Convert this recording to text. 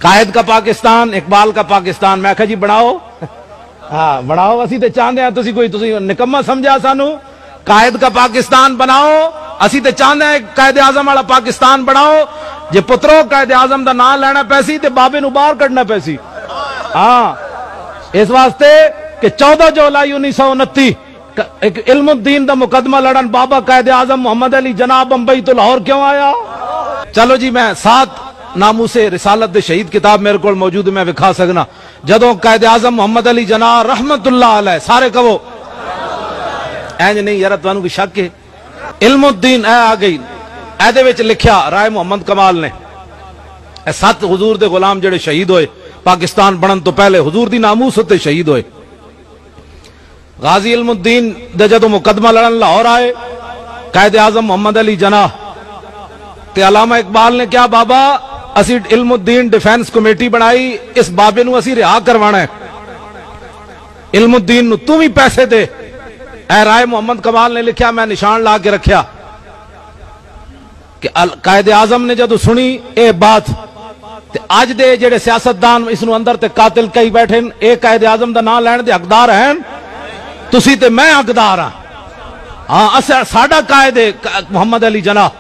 قائد کا پاکستان، اقبال کا پاکستان. میں کہا جی بناؤ. ہاں بناؤ. اسی تے چاہتے ہیں تسی نکما سمجھا سانو. قائد کا پاکستان بناؤ. اسی تے چاہتے ہیں قائد اعظم والا پاکستان بناؤ. جے پترو قائد اعظم دا نام لینا پیسی تے بابے نو باہر کڈنا پیسی. ہاں اس واسطے کہ 14 جولائی 1929 ایک علم الدین دا مقدمہ لڑن بابا قائد اعظم محمد علی جناح بمبئی تو لاہور کیوں آیا. چلو جی میں 7 ناموس رسالت دے شہید کتاب میرے کو موجود میں وکھا سکنا. جدوں قائد اعظم محمد علی جناح رحمت اللہ علیہ سارے کہو اینج نہیں یار تانوں کوئی شک ہے. علم الدین اے آ گئی اے دے وچ لکھیا رائے محمد کمال نے اے 7 حضور دے غلام جڑے شہید ہوئے پاکستان بنن تو پہلے حضور دی ناموس تے شہید ہوئے. غازی علم الدین دے جدوں مقدمہ لڑن لاہور آئے قائد اعظم محمد علی جناح تے علامہ اقبال نے کیا بابا اسی علم الدین ڈیفینس کمیٹی بنائی اس بابے نو اسی رہا کروانا ہے. علم الدین نو تم ہی پیسے دے. اے رائے محمد کمال نے لکھیا میں نشان لا کے رکھیا کہ قائد اعظم نے جدو سنی اے بات تے آج دے جڑے سیاستدان اس نو اندر تے قاتل کئی بیٹھے اے قائد اعظم دا نام لین دے حقدار ہیں تسی تے میں حقدار ہاں. ہاں ساڈا قائد محمد علی جناح